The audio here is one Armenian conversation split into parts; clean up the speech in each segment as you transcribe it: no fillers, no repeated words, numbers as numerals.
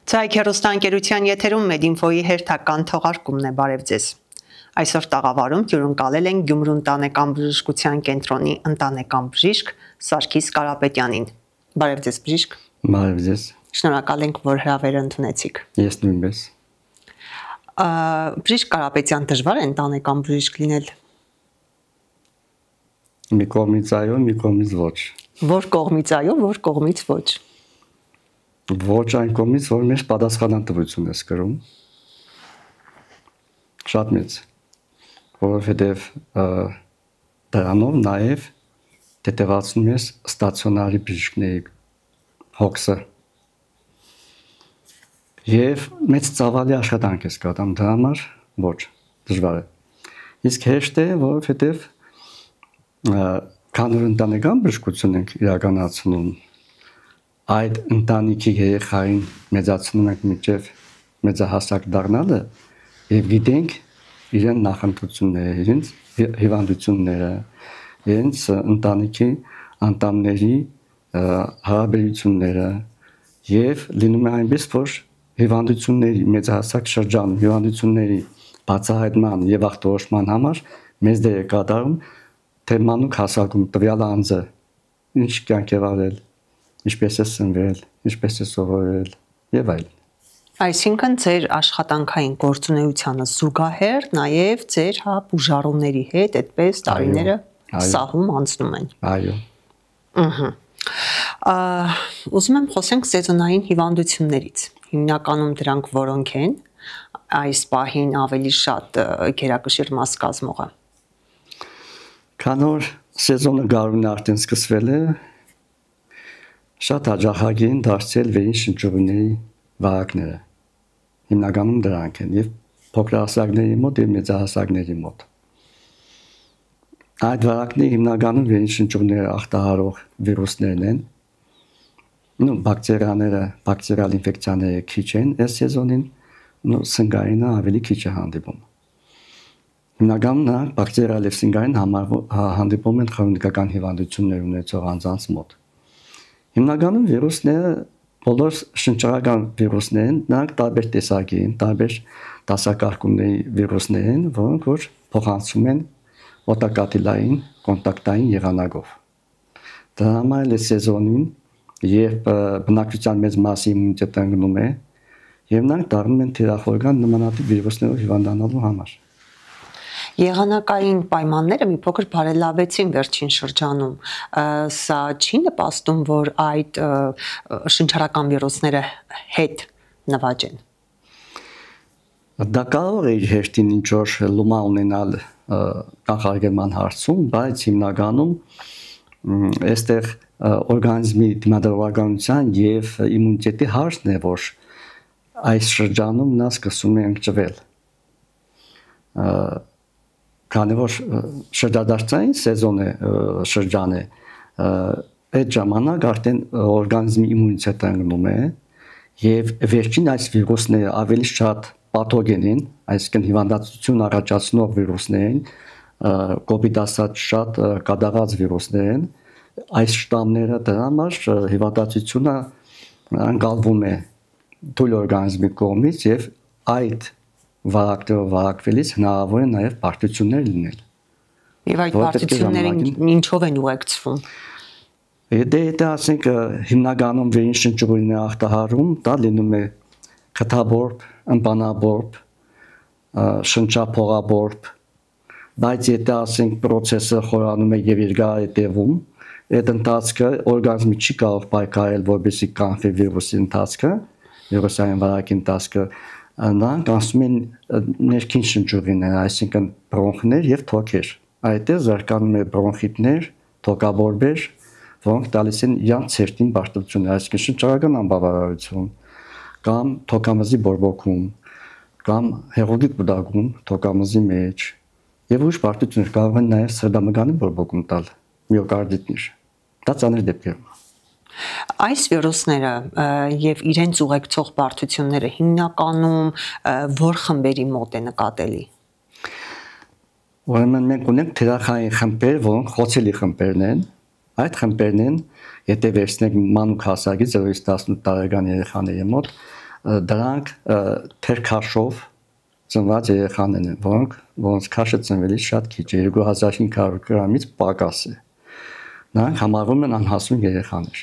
Ցայք հեռուստաընկերության եթերում Մեդինֆոյի հերթական թողարկումն է, բարև ձեզ։ Այսօր տաղավարում հյուրընկալել են Գյումրու ընտանեկան բժշկության կենտրոնի ընտանեկան բժիշկ Սարգիս Կարապետյանին։ Բարև ձեզ, բժիշկ։ Բարև ձեզ։ Շնորհակալ ենք, որ հրավերը ընդունեցիք։ Ես նույնպես։ Բժիշկ Կարապետյան, դժվար է ընտանեկան բժիշկ լինել։ Մի կողմից այո, մի կողմից ոչ։ Որ կողմից այո, որ կողմից ոչ։ Ոչ այն կողմից, որ մեր պատասխանատվություն ես կրում։ Շատ մեծ, որովհետև դրանով նաև դետևացնում ես ստացիոնարի բժիշկների հոգսը։ Եվ մեծ ծավալի աշխատանք ես կատարում, դրա համար ոչ, դժվար է։ Իսկ հեշտ է, որովհետև քանի որ ընտանեկան բժշկություն ենք իրականացնում, այդ ընտանիքի երեխային մեծացնում ենք մինչև մեծահասակ դառնալը եւ գիտենք իրեն նախընտրությունները, իրենց հիվանդությունները, իրենց ընտանիքի անդամների հարաբերությունները եւ լինում է այնպես, որ հիվանդությունների մեծահասակ շրջան, հիվանդությունների բացահայտման եւ ախտորոշման համար մեծ դեր է կատարում թե մանուկ հասակում տվյալ անձը ինչ կյանք է վարել, ինչպես է սնվել, ինչպես է սովորել եւ այլն։ Այսինքն ձեր աշխատանքային գործունեությանը զուգահեռ նաև ձեր բուժառուների հետ այդպես տարիները սահում անցնում են։ Այո։ Ուզում եմ խոսենք սեզոնային հիվանդություններից։ Հիմնականում դրանք որոնք են այս պահին ավելի շատ գերակշիռ մաս կազմողը։ Քանի որ սեզոնը գարունը արդեն սկսվել է, շատ հաճախակի են դարձել վերին շնչուղիների վարակները։ Հիմնականում դրանք են եւ փոքրահասակների մոտ եւ մեծահասակների մոտ։ Այդ վարակները հիմնականում վերին շնչուղիները ախտահարող վիրուսներն են։ Բակտերիաները, բակտերիալ ինֆեկցիաները քիչ են այս սեզոնին, սնգայինը ավելի քիչ է հանդիպում։ Հիմնականում նրանք բակտերիալ եւ սնգային հանդիպում են քրոնիկական հիվանդություններ ունեցող անձանց մոտ։ Հիմնականում վիրուսները բոլոր շնչառական վիրուսներ են, նրանք տարբեր տեսակի են, տարբեր դասակարգումների վիրուսներ են, որոնք որ փոխանցում են օտակատիլային կոնտակտային եղանակով։ Դրա համար է սեզոնին, երբ բնակչության մեծ մասի իմունիտետը ընկնում է, եւ նրանք դառնում են թիրախորգան նմանատիպ վիրուսներով հիվանդանալու համար։ Եղանակային պայմանները մի փոքր բարելավեցին վերջին շրջանում։ Սա չի նպաստում, որ այդ շնչառական վիրուսները հետ նվաճեն։ Դա կարող է իր հերթին ինչ-որ լումա ունենալ կանխարգելման հարցում, բայց հիմնականում այստեղ օրգանիզմի դիմադրողականության եւ իմունիտետի հարցն է, որ այս շրջանում նա սկսում է ընկճվել։ Քանի որ շրջադարձային շրջան է, այդ ժամանակ արդեն օրգանիզմի իմունիտետը ընկնում է եւ վերջին այս վիրուսները ավելի շատ պաթոգեն են, այսինքն հիվանդություն առաջացնող վիրուսներ են, կոպիտ ասած շատ կադաղած վիրուսներ են, այս շտամները դրա համար հիվանդությունը անկալվում է թույլ օրգանիզմի կողմից եւ այդ վարակներով վարակվելիս հնարավոր է նաև բարդություններ լինել։ Եվ այդ բարդությունները ինչով են ուղեկցվում։ Դե ասենք հիմնականում վերին շնչուղիների ախտահարում դա լինում է քթաբորբ, ըմպանաբորբ, շնչափողաբորբ, բայց եթե ասենք process-ը խորանում է եւ երկար է տևում, այդ ընթացքը օրգանիզմը չի կարող պայքարել, որպեսզի կանխի վիրուսի ընթացքը, վիրուսային վարակի ընթացքը, նրանք անցնում են ներքին շնչուղիներ, այսինքն բրոնխներ եւ թոքեր։ Այդտեղ զարգանում է բրոնխիտներ, թոքաբորբեր, որոնք տալիս են իրենց ցերտին բարդություններ, այսինքն շնչառական անբավարարություն, կամ թոքամզի բորբոքում, կամ հեղուկի կուտակում թոքամզի մեջ, եւ ուրիշ բարդություններ կարող են նաեւ սրտամկանի բորբոքում տալ, միոկարդիտներ։ Դա ծանր դեպքերում։ Այս վիրուսները եւ իրենց ուղեկցող բարդությունները հիմնականում որ խմբերի մոտ է նկատելի։ Ուրեմն մենք ունենք թիրախային խմբեր, որոնք խոցելի խմբերն են։ Այդ խմբերն են, եթե վերցնենք մանուկ հասակի 0-18 տարեկան երեխաների մոտ, դրանք թերքաշով ծնված երեխաներն են, որոնց քաշը ծնվելիս շատ քիչ է, 2500 գրամից պակաս է։ Նրանք համարվում են անհասուն երեխաներ։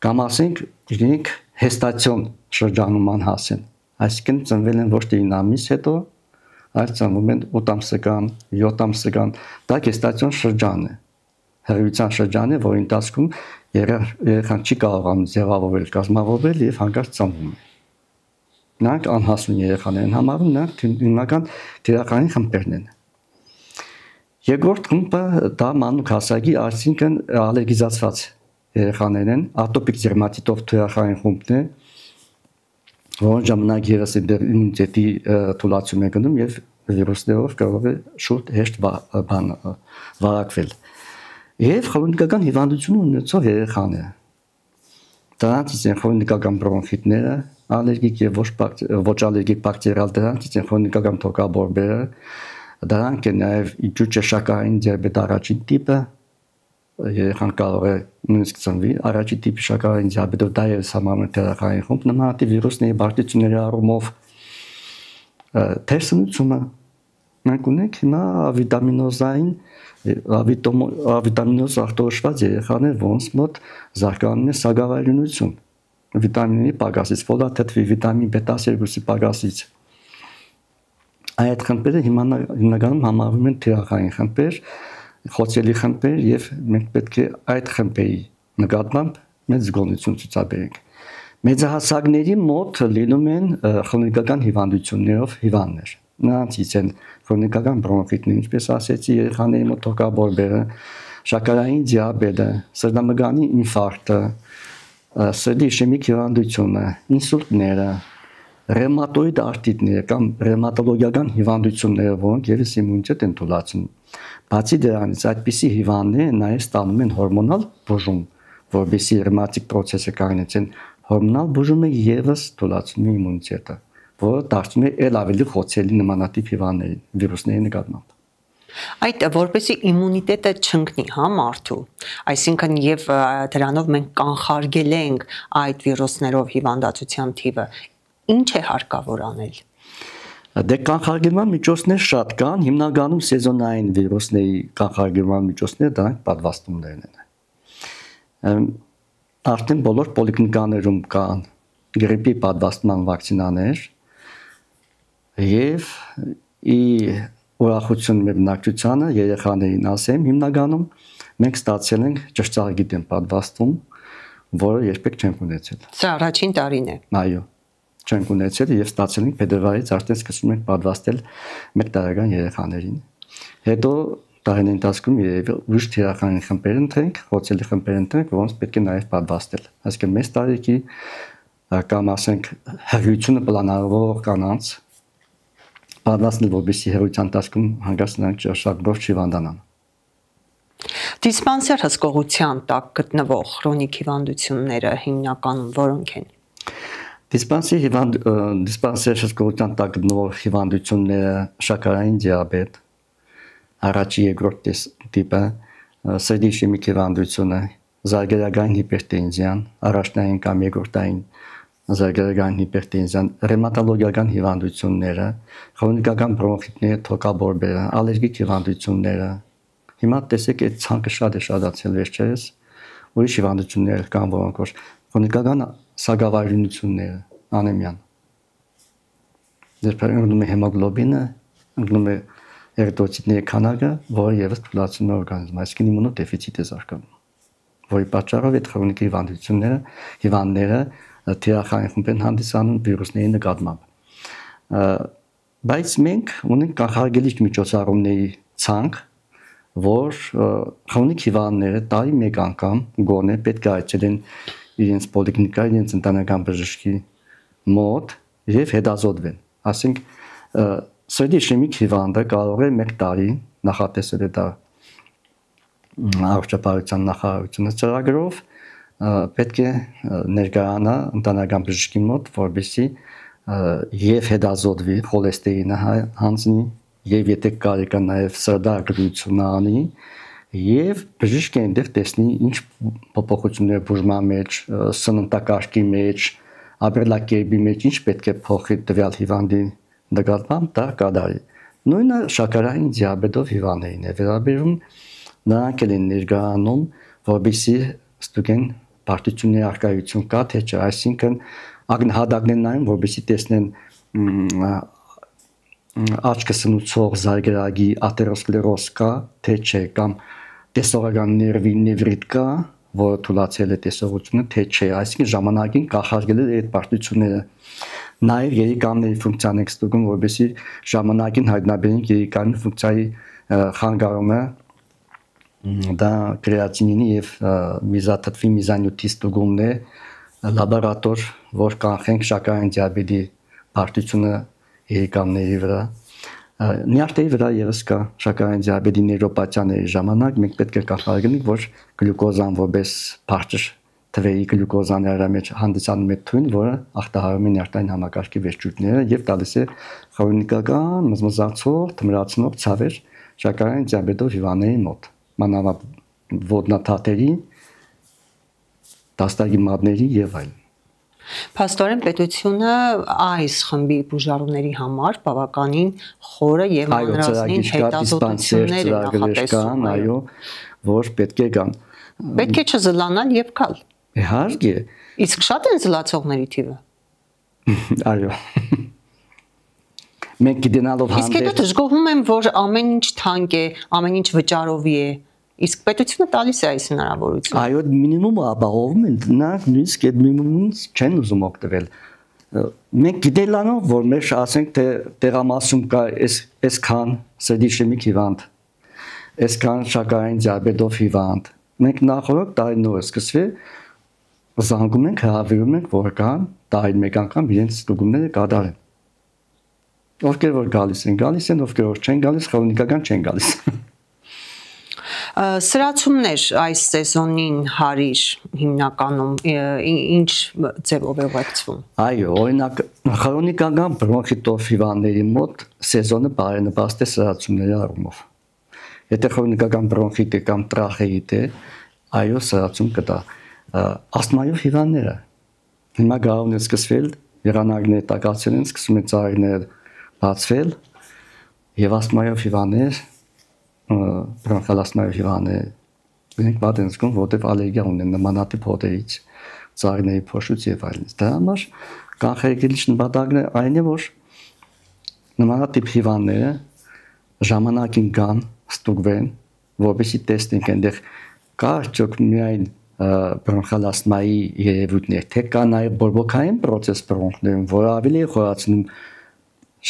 Կամ ասենք իրենք հեստացիոն շրջանում անհաս են, այսինքն ծնվել են ոչ թե 9 ամիս հետո, այլ ծնվում են 8 ամսական, 7 ամսական, դա հեստացիոն շրջան է, հղիության շրջան է, որի ընթացքում երեխան չի կարողանում ձևավորվել, կազմավորվել եւ հանկարծ ծնվում է։ Նրանք անհասուն երեխաներ են համարվում, նրանք հիմնական թիրախային խմբերն են։ Երկրորդ խումբը դա մանուկ հասակի, այսինքն ալերգիզացված երեխաներ են, ատոպիկ դերմատիտով թիրախային խումբն է, որոնց ժամանակ երես իմունիտետի թուլացում է գնում եւ վիրուսներով կարող է շուտ հեշտ վարակվել։ Եվ քրոնիկական հիվանդություն ունեցող երեխաները։ Դրանցից են քրոնիկական բրոնխիտները, ալերգիկ եւ ոչ ալերգիկ բակտերիալ, դրանցից են քրոնիկական թոքաբորբերը, դրանք են նաեւ իջուճաշակային դիաբետ առաջին տիպը, երեխան կարող է նույնիսկ ծնվի առաջին տիպի շաքարային դիաբետով, դա եւս համարվում է թերախային խումբ, նմանատիպ վիրուսների բարդությունների առումով թերսնությունը մենք ունենք հիմա վիտամինոզային վիտամինոզ ախտորոշված երեխաներ, որոնց մոտ զարգանում է սագավայրունություն վիտամինի պակասից, ֆոլաթեթվի վիտամին B12-ի պակասից։ Այդ խմբերը հիմնականում համարվում են թիրախային խմբեր, խոցելի խմբեր եւ մենք պետք է այդ խմբերի նկատմամբ մեծ զգոնություն ցուցաբերենք։ Մեծահասակների մոտ լինում են քրոնիկական հիվանդություններով հիվանդներ։ Նրանցից են քրոնիկական բրոնխիտներ, ինչպես ասեցի, երեխաների մոտ թոքաբորբերը, շաքարային դիաբետը, սրտամկանի ինֆարկտը, սրտի իշեմիկ հիվանդությունը, ինսուլտները, ռևմատոիդ արտիթները կամ ռևմատոլոգիական հիվանդությունները, որոնք ևս իմունիտետ են թուլացնում։ Բացի դրանից, այդպիսի հիվանդները նաև ստանում են հորմոնալ բուժում, որովհետեւ ռևմատիկ process-ը կանեցեն հորմոնալ բուժումը ևս թուլացնում է իմունիտետը, որը դարձնում է ել ավելի խոցելի նմանատիպ հիվանդների, վիրուսների նկատմամբ։ Այդ որպեսզի իմունիտետը չընկնի, հա, մարդու, այսինքն եւ դրանով մենք կանխարգել ենք այդ վիրուսներով հիվանդացության թիվը, ինչ է հարկավոր անել։ Դե կանխարգելման միջոցներ շատ կան, հիմնականում սեզոնային վիրուսների կանխարգելման միջոցները դրանք պատվաստումներն են։ Արդեն բոլոր պոլիկլինիկաներում կան գրիպի պատվաստման վակցինաներ եւ ի ուրախություն մեր բնակչությանը երեխաներին ասեմ, հիմնականում մենք ստացել ենք ճշտարագի դեմ պատվաստում, որը երբեք չենք ունեցել։ Սա առաջին տարին է։ Այո, չենք ունեցել եւ ստացել ենք փետրվարից արդեն սկսում ենք պատվաստել 1 տարեկան երեխաներին։ Հետո տարիների ընթացքում երևի ուրիշ թիրախային խմբեր ընտրենք, խոցելի խմբեր ընտրենք, որոնց պետք է նաեւ պատվաստել։ Այսինքն մեծ տարեկի կամ ասենք հղիությունը պլանավորող կանանց պատվաստել, որպեսզի հղիության ընթացքում հանգած նրանք ճաշակով չհիվանդանան։ Դիսպանսեր հսկողության տակ գտնվող քրոնիկ հիվանդությունները հիմնականում որոնք են։ Դիսպանսեր հսկողության տակ գտնվող հիվանդությունները շաքարային դիաբետ, առաջի երկրորդ տիպը, սրտի իշեմիկ հիվանդությունը, զարգերագային հիպերտենզիան, առաջնային կամ երկրորդային զարգերագային հիպերտենզիան, ռևմատոլոգիական հիվանդությունները, քրոնիկական բրոնխիտները, թոքաբորբերը, ալերգիկ հիվանդությունները։ Հիմա տեսեք այդ ցանկը շատ է շատացել վերջերս, ուրիշ հիվանդություններ կան, որոնք որ քրոնիկական սագավայրունությունները, անեմիան։ Դեռ ընկնում է հեմոգլոբինը, ընկնում է էրիթրոցիտների քանակը, որը ևս թուլացնում է օրգանիզմը, այսինքն իմունոդեֆիցիտ է զարգանում, որի պատճառով այդ քրոնիկ հիվանդները թիրախային խումբ են հանդիսանում վիրուսների նկատմամբ։ Բայց մենք ունենք կանխարգելիչ միջոցառումների ցանկ, որ քրոնիկ հիվանդները տարի մեկ անգամ գոնե պետք է այցելեն իրենց պոլիկլինիկա, իրենց ընտանեկան բժշկի մոտ եւ հետազոտվեն։ Ասենք սրտի իշեմիկ հիվանդը կարող է 1 տարի նախատեսել է դա առողջապահության նախարարությունը ծրագրով, պետք է ներկայանա ընտանեկան բժշկի մոտ, որպեսզի եւ հետազոտվի խոլեստերինը հանձնի եւ եթե կարելի է նաեւ սրտագրությունը անի եւ բժիշկը այնտեղ տեսնի ինչ փոփոխություններ բուժման մեջ, սննդակարգի մեջ, ապրելակերպի մեջ ինչ պետք է փոխի տվյալ հիվանդի նկատմամբ դա կատարի։ Նույնը շաքարային դիաբետով հիվանդներին է վերաբերում, նրանք են ներկայանում, որովհետեւ ստուգեն պարտությունների արկայություն կա թե չէ, այսինքն ակնհատակներն այն, որովհետեւ տեսնեն աչքը սնուցող զարգերագի աթերոսկլերոզ կա թե չէ, կամ տեսողական ներվի նևրիտ կա, որը թուլացել է տեսողությունը թե չէ, այսինքն ժամանակին կախարդել է այդ պարտությունները։ Նաև երիկամների ֆունկցիան է ստուգում, որովհետեւ ժամանակին հայտնաբերենք երիկամի ֆունկցիայի խանգարումը, դա կրեատինինի եւ միզաթթվի միզանյութի ստուգումն է, լաբորատոր, որ կանխենք շաքարային դիաբետի պարտությունը երիկամների վրա։ Նյարդերի վրա ևս կա շաքարային դիաբետի նեյրոպաթիաների ժամանակ մենք պետք է կանխարգելենք, որ գլյուկոզան որպես բարձր թվերի գլյուկոզան մեջ հանդիսանում է թույն, որը ախտահարում է նյարդային համակարգի վերջույթները եւ տալիս է քրոնիկական մզմզացող, թմրացնող ցավեր շաքարային դիաբետով հիվանդների մոտ, մանավանդ ոտնաթաթերի, դաստակի մատների եւ այլն։ Փաստորեն պետությունը այս խմբի բուժարուների համար բավականին խորը եւ մանրազնին հետազոտություններ է նախատեսում, այո, որ պետք է կան։ Պետք է չզլանալ եւ գալ։ Իհարկե։ Իսկ շատ են զլացողների թիվը։ Այո։ Մենք գիտենալով հանդերձ։ Իսկ հետո դժգոհում եմ, որ ամեն ինչ թանկ է, ամեն ինչ վճարովի է։ Իսկ պետությունը տալիս է այս հնարավորությունը։ Այո, մինիմումը ապահովում են, նրանք նույնիսկ այդ մինիմումից չեն ուզում օգտվել։ Մենք գիտելանով, որ մեր ասենք թե տեղամասում կա այսքան սրտի հիվանդ, այսքան շաքարային դիաբետով հիվանդ, մենք նախորդ տարին նոր սկսվի զանգում ենք, հրավիրում ենք, որ կան տարին մեկ անգամ իրենց ստուգումները կատարեն։ Ովքեր որ գալիս են, ովքեր որ չեն գալիս, քրոնիկական չեն գալիս։ Սրացումներ այս սեզոնին հարիր հիմնականում ինչ ձևով է ուղեկցվում։ Այո, օրինակ քրոնիկական բրոնխիտով հիվանդների մոտ սեզոնը բարենպաստ է սրացումների առումով։ Եթե քրոնիկական բրոնխիտ է կամ տրախեիտ է, այո, սրացում կտա։ Ասթմայով հիվանդները հիմա գարունը սկսվել, եղանակները տակացել են, սկսում են ծառայները բացվել եւ ասթմայով հիվանդներ բրոնխալ ասթմայով հիվանդներ իրենք վատ են զգում, որտեղ ալերգիա ունեն նմանատիպ հոտերից, ծառիների փոշուց եւ այլն։ Դա համար կանխարգելիչ նպատակն այն է, որ նմանատիպ հիվանդները ժամանակին կան, ստուգվեն, որովհետեւ տեսնենք այնտեղ կա արդյոք միայն բրոնխալ ասթմայի երևույթներ, թե կա նաեւ բորբոքային process բրոնխներում, որը ավելի է խորացնում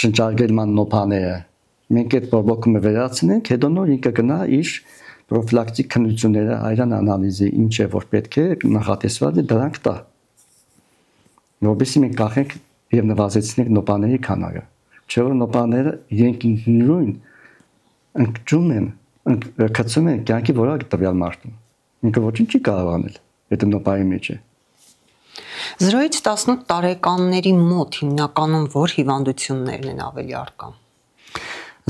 շնչարգելման նոպաները։ Մենք այդ բորբոքումը վերացնենք, հետո նոր ինքը գնա իր պրոֆիլակտիկ քննությունները, այրան անալիզի, ինչ է որ պետք է նախատեսված է դրանք տա։ Որովհետեւ մենք կանխենք եւ նվազեցնենք նոպաների քանակը։ Չէ՞ որ նոպաները իրենք նույն ընկճում են, կծում են կյանքի որակ տվյալ մարդուն։ Ինքը ոչինչ չի կարող անել, այդ նոպայի մեջ է։ 0-ից 18 տարեկանների մոտ հիմնականում որ հիվանդություններն են ավելի առկա։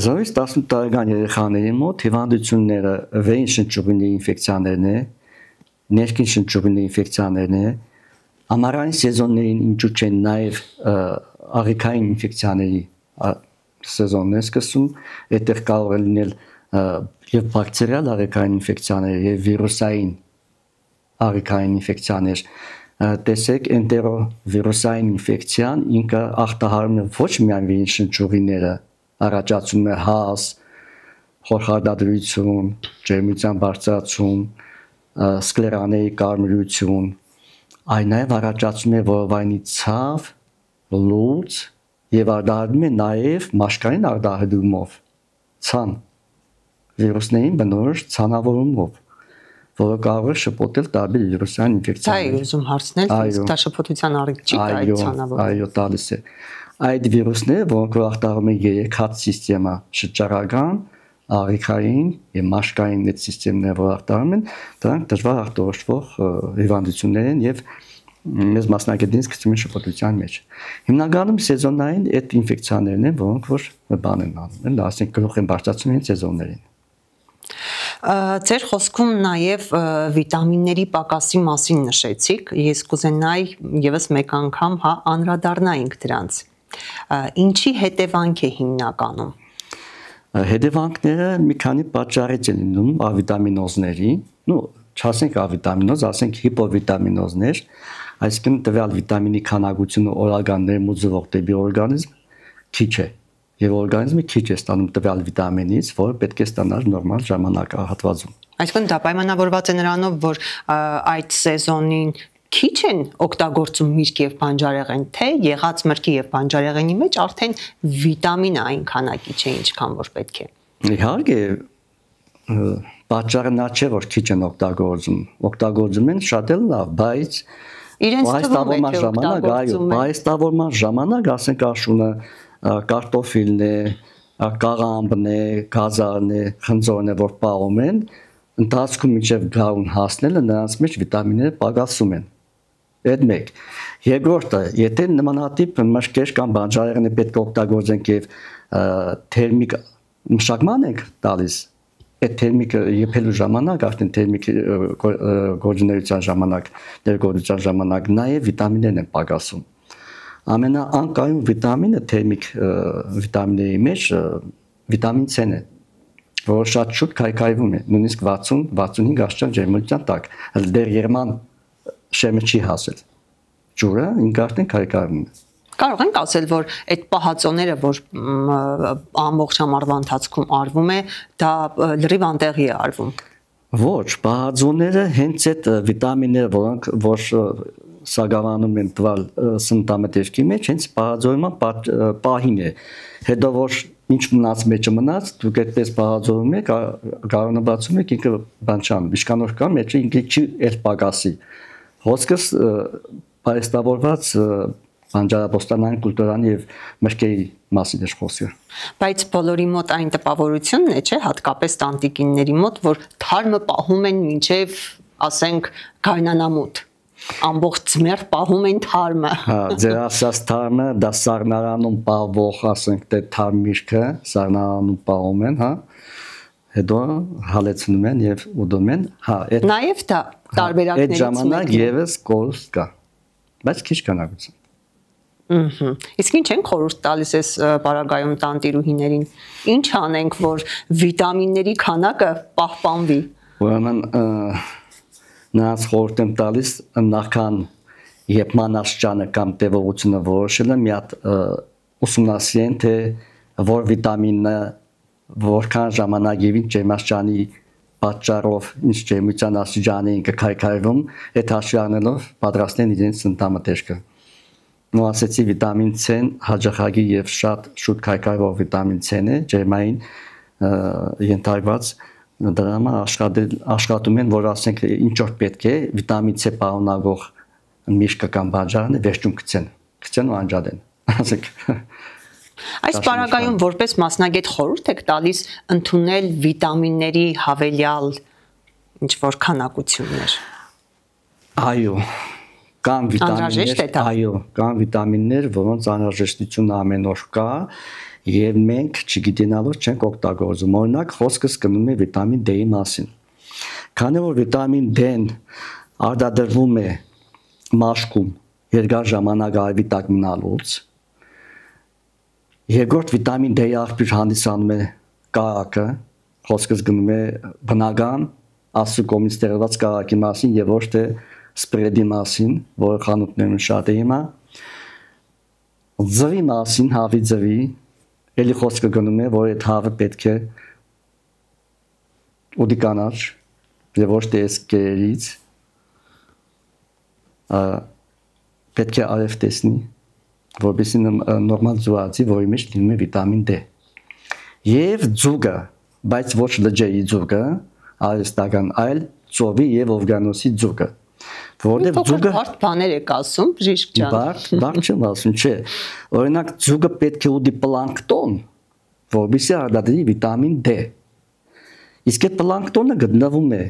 0-ից 18 տարեկան երեխաների մոտ հիվանդությունները վերին շնչուղիների ինֆեկցիաներն է, ներքին շնչուղիների ինֆեկցիաներն է, ամառային սեզոններին ինչու չեն նաև աղիքային ինֆեկցիաների սեզոնն է սկսում, այդտեղ կարող է լինել եւ բակտերիալ աղիքային ինֆեկցիաներ եւ վիրուսային աղիքային ինֆեկցիաներ։ Տեսեք, էնտերովիրուսային ինֆեկցիան ինքը ախտահարում է ոչ միայն վերին շնչուղիները, առաջացնում է հազ, խորխարդադրություն, ջերմության բարձրացում, սկլերաների կարմրություն, այն նաև առաջացնում է որովայնի ցավ, լուծ եւ արտահայտվում է նաև մաշկային արտահայտումով, ցան, վիրուսներին բնորոշ ցանավորումով, որը կարող է շփոթել տարբեր վիրուսային ինֆեկցիաներ։ Դա է ուզում հարցնել, իսկ դա շփոթության առիթ չի դա այդ ցանավորումը։ Այո, տալիս է։ Այդ վիրուսները, որոնք ախտահարում են երեք հատ սիստեմա՝ շրջարական, աղիքային եւ մաշկային այդ սիստեմները, որ ախտահարում են, դրանք դժվար ախտորոշվող հիվանդություններ են եւ մեզ մասնակիցներին սկսում են շփոթության մեջ։ Հիմնականում սեզոնային այդ ինֆեկցիաներն են, որոնք որ բան են անում, ասենք գլուխ են բարձրացնում են սեզոններին։ Ձեր խոսքում նաև վիտամինների պակասի մասին նշեցիք, ես կուզենայի եւս մեկ անգամ անդրադառնայինք դրանց։ Ինչի հետևանք է հիմնականում։ Հետևանքները մի քանի պատճառից են լինում ավիտամինոզների, չասենք ավիտամինոզ, ասենք հիպովիտամինոզներ, այսինքն տվյալ վիտամինի քանակությունը օրական ներմուծվող դեպի օրգանիզմ քիչ է, եւ օրգանիզմը քիչ է ստանում տվյալ վիտամինից, որը պետք է ստանալ նորմալ ժամանակահատվածում։ Այսինքն դա պայմանավորված է նրանով, որ այդ սեզոնին քիչ են օգտագործում միրգ եւ բանջարեղեն, թե եղած մրգի եւ բանջարեղենի մեջ արդեն վիտամինը այն քանակի չէ, ինչքան որ պետք է։ Իհարկե, պատճառը նա չէ, որ քիչ են օգտագործում են շատ էլ լավ, բայց իրենց թվում է թե օգտագործում են։ Բայստավորման ժամանակ, ասենք աշունը, կարտոֆիլն է, կաղամբն է, գազարն է, խնձորն է, որ պահում են, ընթացքում մինչև գարուն հասնելը նրանց մեջ վիտամինները պակասում են։ Այդ մեկ։ Երկրորդը, եթե նմանատիպ մրգեր կամ բանջարեղեն պետք է օգտագործենք եւ թերմիկ մշակման ենք տալիս, այդ թերմիկը եփելու ժամանակ, արդեն թերմիկ գործունեության ժամանակ, ներգործության ժամանակ նաեւ վիտամիններն են պակասում։ Ամենաանկայուն վիտամինը թերմիկ վիտամինների մեջ վիտամին C-ն է, որը շատ շուտ քայքայվում է, նույնիսկ 60-65 աստիճան ջերմության տակ, դեռ երման շեմը չի հասել։ Ջուրը ինքը արդեն քայքայվում է։ Կարող ենք ասել, որ այդ պահածոները, որ ամբողջ ամառվա ընթացքում արվում է, դա լրիվ անտեղի է արվում։ Ոչ, պահածոները հենց այդ վիտամինները, որոնք որ սագավանում են տվալ սննդամթերքի մեջ, հենց պահածոյման պահին է։ Հետո որ ինչ մնաց մեջը մնաց, դուք այդպես պահածոյում եք, գարունը բացում եք, ինքը բան չանում, ինչքանով կա մեջը ինքը չի էլ պակասի։ Խոսքս պայստավորված բանջարաբոստանային կուլտուրան եւ մրգերի մասին է խոսքը։ Բայց բոլորի մոտ այն տպավորությունն է, չէ, հատկապես տանտիկինների մոտ, որ թարմը պահում են մինչև, ասենք, գարնանամուտ։ Ամբողջ ձմեռ պահում են թարմը։ Հա, ձեր ասած թարմը դա սառնարանում պահվող, ասենք, դե թարմ միրգը սառնարանում պահում են, հա։ Հետո հալեցնում են եւ ուտում են, հա, այդ նաեւ դա տարբերակներից այդ ժամանակ եւս կորուստ կա, բայց քիչ քանակությամբ։ Իսկ ինչ են խորհուրդ տալիս այս պարագայում տանտիրուհիներին։ Ինչ անենք, որ վիտամինների քանակը պահպանվի։ Ուրեմն նրանց խորհուրդ եմ տալիս նախքան եփման աստիճանը կամ տևողությունը որոշելը մի հատ ուսումնասիրեն, թե որ վիտամինը որքան ժամանակ եւ ինչ ջերմաստիճանի պատճառով ինչ ջերմության աստիճանի ինքը քայքայվում, այդ հաշվի առնելով պատրաստեն իրենց սննդամթերքը։ Նո ասեցի վիտամին C-ն հաջողակի եւ շատ շուտ քայքայվող վիտամին C-ն է, ջերմային ենթարկված դրամը աշխատում են, որ ասենք ինչ որ պետք է վիտամին C պարունակող միրգ կամ բանջարն է վերջում գցեն ու անջատեն։ Ասենք այս պարագայում որպես մասնագետ խորհուրդ եք տալիս ընդունել վիտամինների հավելյալ ինչ որ քանակություններ։ Այո, կան վիտամիններ, որոնց անհրաժեշտությունը ամեն օր կա եւ մենք չգիտենալով չենք օգտագործում։ Օրինակ խոսքս գնում է վիտամին D-ի մասին։ Քանի որ վիտամին D-ն արտադրվում է մաշկում երկար ժամանակ արևի տակ մնալուց, երկրորդ վիտամին D-ի աղբյուր հանդիսանում է կարակը, խոսքս գնում է բնական ասուկոմից ստեղծված կարակի մասին եւ ոչ թե սպրեդի մասին, որը խանութներում շատ է հիմա, ձվի մասին, հավի ձվի, էլի խոսքը գնում է, որ այդ հավը պետք է ուտի կանաչ եւ ոչ թե կերից, պետք է արև տեսնի, որպեսզի նորմալ զուգացի, որի մեջ լինում է վիտամին D։ Եվ ձուկը, բայց ոչ լջեի ձուկը, արհեստական, այլ ծովի եւ օվգանոսի ձուկը։ Որտեղ ձուկը բարդ բաներ եք ասում, բժիշկ ջան։ Բարդ չեմ ասում, չէ։ Օրինակ ձուկը պետք է ուտի պլանկտոն, որպեսզի արտադրի վիտամին D։ Իսկ այդ պլանկտոնը գտնվում է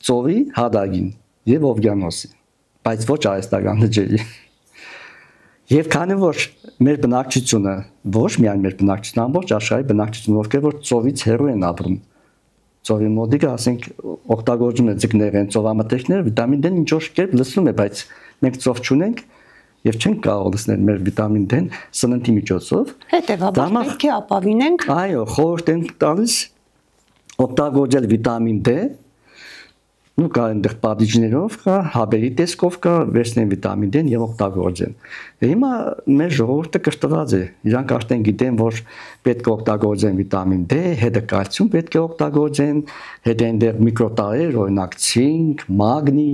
ծովի հատակին եւ օվգանոսի, բայց ոչ արհեստական լջերի։ Եվ քանի որ մեր բնակչությունը, ոչ միայն մեր բնակչությունը, ամբողջ աշխարհի բնակչությունը, ովքեր որ ծովից հեռու են ապրում, ծովի մոդիկը ասենք օգտագործում է ձկներեն ծովամթերքները վիտամին D-ն ինչ որ կերպ լցնում է, բայց մենք ծով չունենք եւ չենք կարող լցնել մեր վիտամին D-ն սննդի միջոցով։ Հետևաբար պետք է ապավինենք։ Այո, խորհուրդ ենք տալիս օգտագործել վիտամին D, ու կա այնտեղ պատիճներով, կա հաբերի տեսքով, կա վերցնեն վիտամին D-ն եւ օգտագործեն։ Հիմա մեր ժողովուրդը կրթված է, իրանք արդեն գիտեն, որ պետք է օգտագործեն վիտամին D, հետը կալցիում պետք է օգտագործեն, հետը այնտեղ միկրոտարեր, օրինակ ցինկ, մագնի,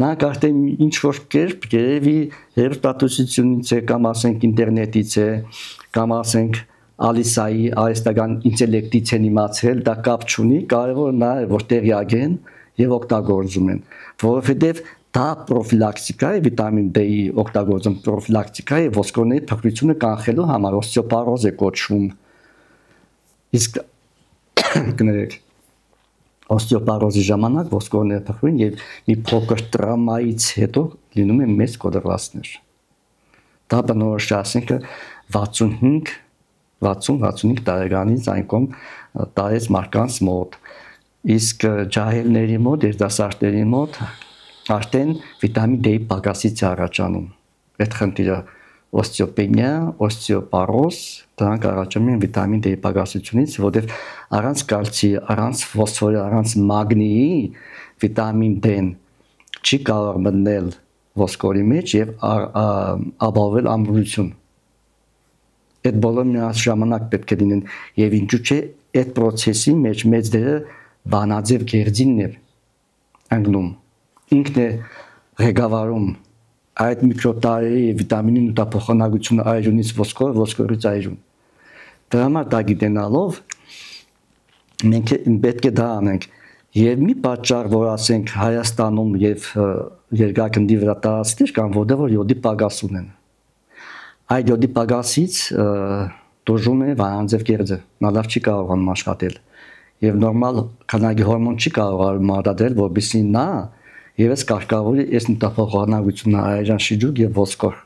նրանք արդեն ինչ որ կերպ երևի հեռուստատեսությունից է կամ ասենք ինտերնետից է, կամ ասենք Ալիսայի արհեստական ինտելեկտից են իմացել, դա կապ չունի, կարևոր նա է որ տեղյակ են եւ օգտագործում են, որովհետեւ դա պրոֆիլակտիկա է վիտամին D-ի օգտագործում պրոֆիլակտիկա է ոսկորների փոքրությունը կանխելու համար օստեոպարոզ է կոչվում։ Իսկ կներեք օստեոպարոզի ժամանակ ոսկորները փոխվում եւ մի փոքր տրավմայից հետո լինում են մեծ կոդրվածքներ։ Դա բնորոշ է, ասենք 65 տարեկանից այնքան տարեց մարդկանց մոտ, իսկ ջահելների մոտ, երիտասարդների մոտ արդեն վիտամին D-ի պակասից է առաջանում։ Այդ խնդիրը օստեոպենիա, օստեոպարոզ, դրանք առաջանում են վիտամին D-ի պակասությունից, որտեղ առանց կալցիի, առանց ֆոսֆորի, առանց մագնիի վիտամին D-ն չի կարող մտնել ոսկորի մեջ եւ ապահովել ամրություն։ Այդ բոլորը միաժամանակ պետք է լինեն եւ ինչու՞ չէ այդ process-ի մեջ մեծ դերը բանաձև գերձինն է անգնում։ Ինքն է ղեկավարում այդ միկրոտարերի վիտամինի նյութափոխանակությունը այրունից ոսկոր, ոսկորից այրուն։ Դրա համար դա գիտենալով մենք պետք է դա անենք։ Եվ մի պատճառ, որ ասենք Հայաստանում եւ երկրագնդի վրա տարածքներ կան, որտեղ որ յոդի պակաս ունեն։ Այդ յոդի պակասից դժում է վանաձև գերձը, նա լավ չի կարողանում աշխատել։ Եվ նորմալ քանակի հորմոն չի կարող մարտադրել, որովհետեւ նա եւս կարգավորի այս նյութափոխանակությունը այրան շիջուկ եւ ոսկոր։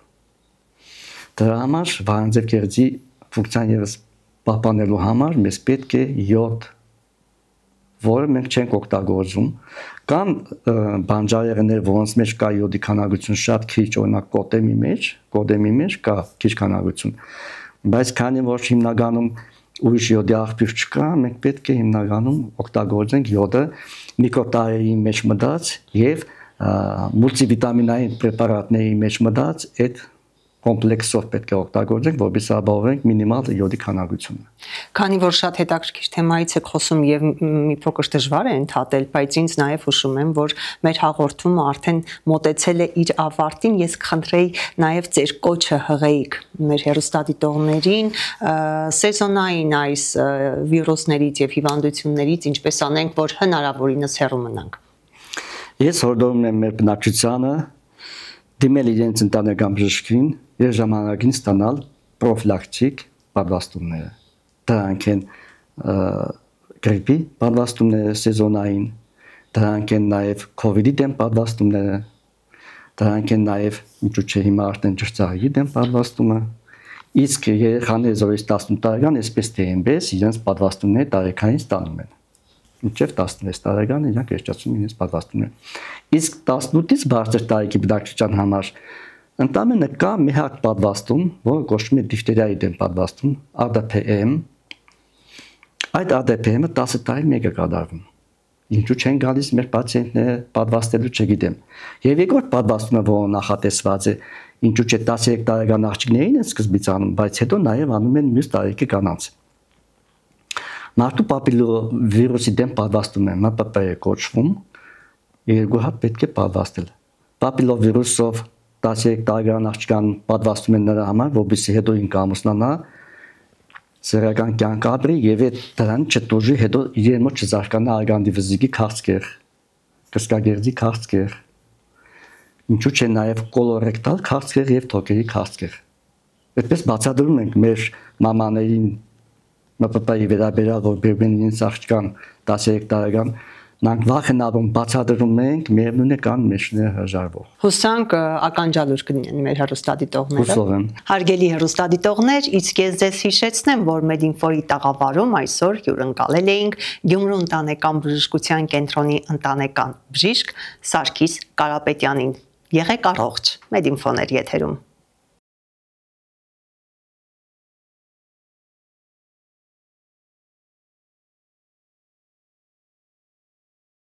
Դրա համար վանաձև գերձի ֆունկցիան եւս պահպանելու համար մեզ պետք է յոդ, որը մենք չենք օգտագործում, կամ բանջարեղեններ, որոնց մեջ կա յոդի քանակություն շատ քիչ, օրինակ կոդեմի մեջ կա քիչ քանակություն, բայց քանի որ հիմնականում ուրիշ յոդի աղբյուր չկա, մենք պետք է հիմնականում օգտագործենք յոդը միկրոտարերի մեջ մտած եւ մուլտիվիտամինային պրեպարատների մեջ մտած այդ կոմպլեքսով պետք է օգտագործենք, որպեսզի ապահովենք մինիմալ յոդի քանակությունը։ Քանի որ շատ հետաքրքիր թեմայից եք խոսում եւ մի փոքր դժվար է ընդհատել, բայց ինձ նաեւ հուշում եմ, որ մեր հաղորդումը արդեն մոտեցել է իր ավարտին, ես կխնդրեի նաեւ ձեր կոչը հղեիք մեր հեռուստադիտողներին սեզոնային այս վիրուսներից եւ հիվանդություններից ինչպես անենք, որ հնարավորինս հեռու մնանք։ Ես հորդորում եմ մեր բնակչությանը դիմել իրենց ընտանեկան բժշկին եւ ժամանակին ստանալ պրոֆիլակտիկ պատվաստումները։ Դրանք են գրիպի պատվաստումները սեզոնային, դրանք են նաեւ COVID-ի դեմ պատվաստումները, դրանք են նաեւ ինչու՞ չէ հիմա արդեն ջրծաղի դեմ պատվաստումը, իսկ երեխաները զորից 18 տարեկան այսպես թե այնպես իրենց պատվաստումները տարեքային ստանում են։ Մինչև 16 տարեկան իրանք վերջացնում իրենց պատվաստումները։ Իսկ 18-ից բարձր տարեկան բնակչության համար ընդամենը կա մի հատ պատվաստում, որը կոչվում է դիֆթերիայի դեմ պատվաստում, ADPM։ Այդ ADPM-ը 10 տարի մեկ է կատարվում։ Ինչու չեն գալիս մեր պացիենտները պատվաստելու չգիտեմ։ Եվ երկրորդ պատվաստումը, որը նախատեսված է, ինչու՞ չէ 13 տարեկան աղջիկներին են սկզբից անում, բայց հետո նաև անում են մյուս տարեկան կանանց։ Մարդու պապիլովիրուսի դեմ պատվաստում է, MPP է կոչվում, երկու հատ պետք է պատվաստել։ Պապիլովիրուսով 13 տարեկան աղջկան պատվաստում են նրա համար, որպեսզի հետո ինքը ամուսնանա, սեռական կյանք ապրի եւ այդ դրան չտուժի, հետո իր մոտ չզարգանա արգանդի վզիկի քաղցկեղ, կսկագերձի քաղցկեղ։ Ինչու՞ չէ նաեւ կոլորեկտալ քաղցկեղ եւ թոքերի քաղցկեղ։ Այդպես բացատրում ենք մեր մամաներին MPP-ի վերաբերյալ, որ բերբեն իրենց աղջկան 13 տարեկան Նրանք վախենալուն բացատրում ենք միևնույն է կան մեջներ հրաժարվող։ Հուսանք ականջալուր կլինեն մեր հեռուստադիտողները։ Հուսով եմ։ Հարգելի հեռուստադիտողներ, իսկ ես ձեզ հիշեցնեմ, որ Medinfo-ի տաղավարում այսօր հյուրընկալել էինք Գյումրու ընտանեկան բժշկության կենտրոնի ընտանեկան բժիշկ Սարգիս Կարապետյանին։ Եղեք առողջ, Medinfo-ն էր եթերում։